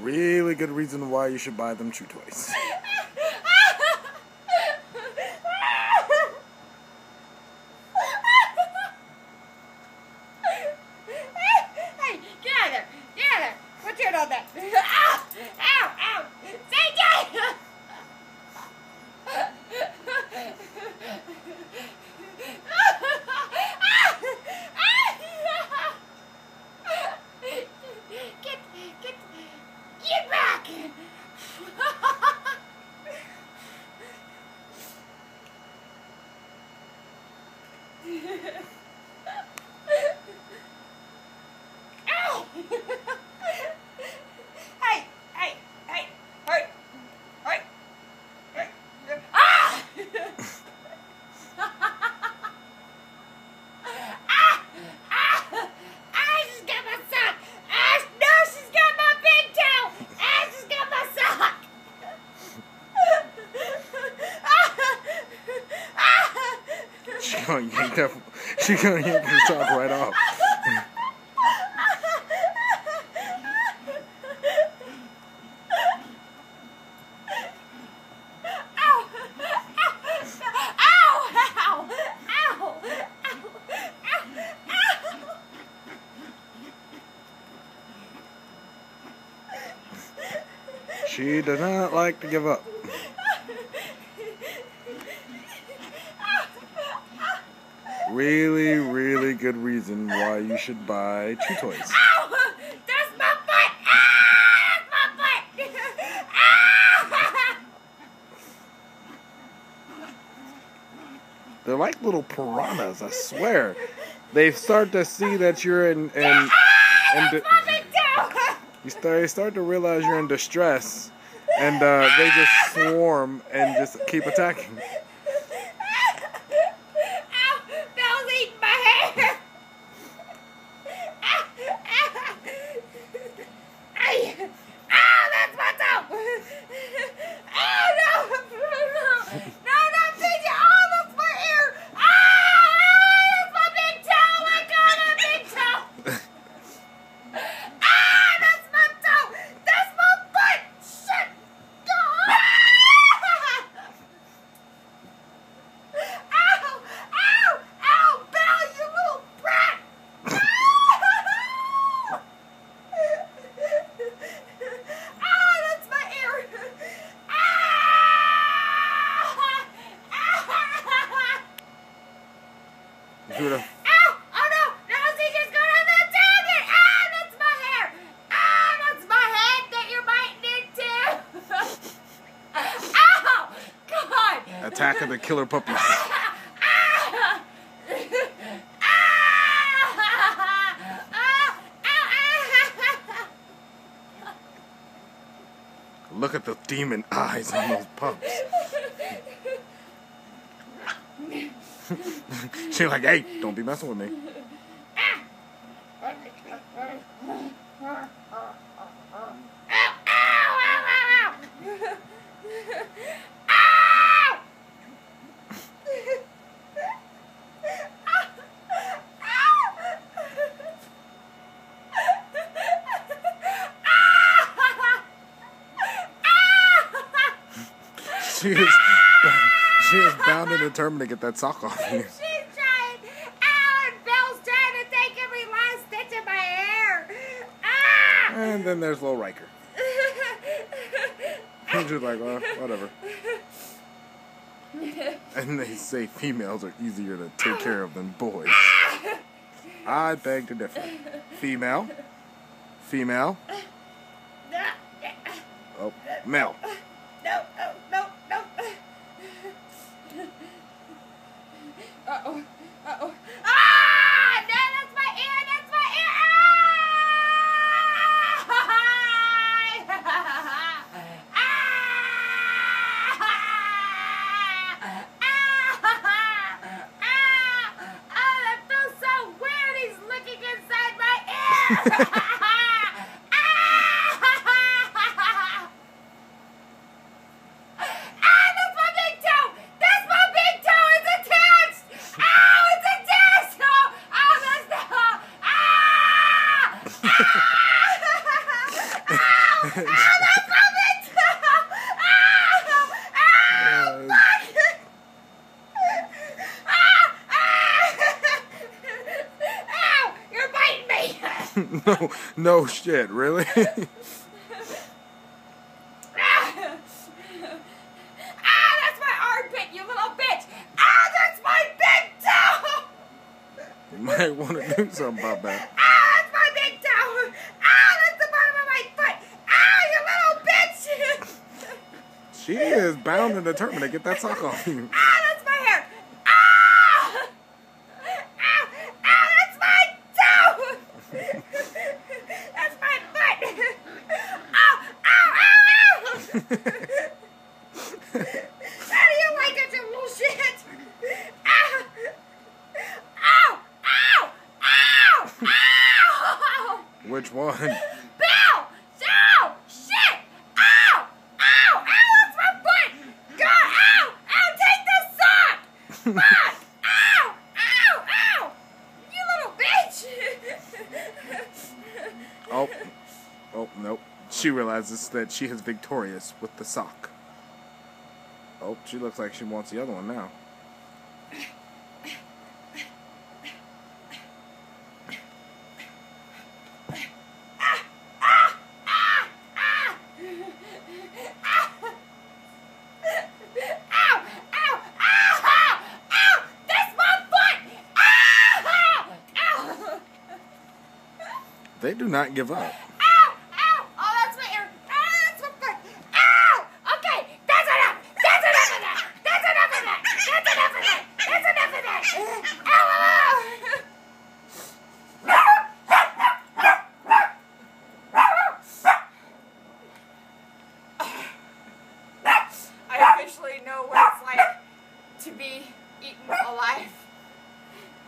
Really good reason why you should buy them Chew Toys. Hey, get out of there! Get out of there! What's your on that? Ow! Ow! Ow! CJ! Get back! Ow! Hey! Hey! Hey! Hey! Hey! Hey! Ah! Ah! Ah! I just got my sock! Ash, no, she's got my big toe! Ash has got my sock! She gonna yank her sock right off. She does not like to give up. Really, really good reason why you should buy Chew Toys. Ow! That's my butt! Ah! That's my butt! Ah! They're like little piranhas, I swear. They start to see that you're in That's my big toe! they start to realize you're in distress, and they just swarm and just keep attacking. Ow! Bell's eating my hair! Ow! That's my toe! Oh no! No, TJ! Oh, that's my ear! Ah! That's my big toe! Oh my God, my big toe! Ah! That's my toe! That's my butt! Shit! Ow! Ow! Ow! Belle, you little brat! Ow! That's my ear! Judah. Ow! Oh no! No, CJ's going on the tablet! Ah! That's my hair! Ah! That's my head that you're biting into! Ow! God! Attack of the Killer Puppies. Look at the demon eyes on those pups. She's like, hey, don't be messing with me. She is bound and determined to get that sock off you. She's trying. Ow, and Belle's trying to take every last stitch of my And then there's little Riker. I'm just like, well, whatever. And they say females are easier to take care of than boys. I beg to differ. Female. Female. Oh, male. No. Uh-oh. Ah! No, that's my ear! Oh, that feels so weird! He's looking inside my ear! No shit, really? That's my armpit, you little bitch! That's my big toe! You might want to do something about that. That's my big toe! That's the bottom of my foot! You little bitch! She is bound and determined to get that sock off you. That's my hair! That's my toe! That's my foot! Ow! How do you like it, you little shit? Ow! Which one? Bill! Ow! Shit! Ow! That's my foot! God! Ow! Take this sock! Fuck! Ow! You little bitch! Oh, nope. She realizes that she is victorious with the sock. Oh, she looks like she wants the other one now. They do not give up. Oh, that's my ear. That's my foot. Okay, that's enough. That's enough of that. I officially know what it's like to be eaten alive.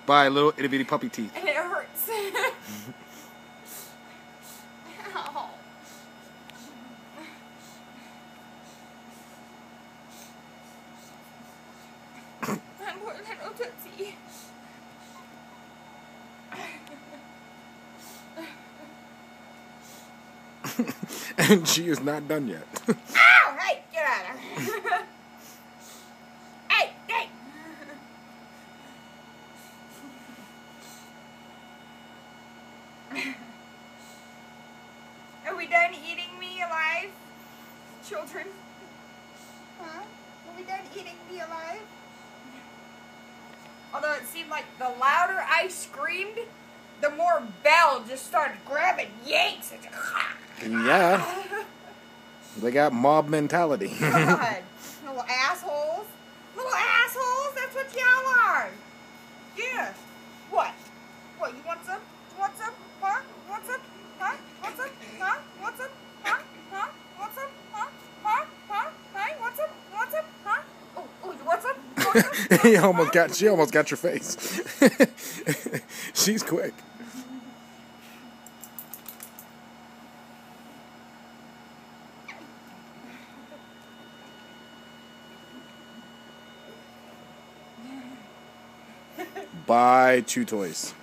By little itty bitty puppy teeth. And it hurts. Ow. I'm more than a tootsie. And she is not done yet. Ow! Hey, get out of here. Hey! Are we done eating me alive, children? Huh? Are we done eating me alive? Although it seemed like the louder I screamed, the more Belle just started grabbing yanks. Yeah. They got mob mentality. God. Little assholes. That's what y'all are. Yeah. What? What, you want some? Huh? Want some? Huh? Want some? Huh? Want some? Huh? Huh? Want some? Huh? Huh? Hey, want some? Huh? Oh, you want some? She almost got your face. She's quick. Buy 2 toys.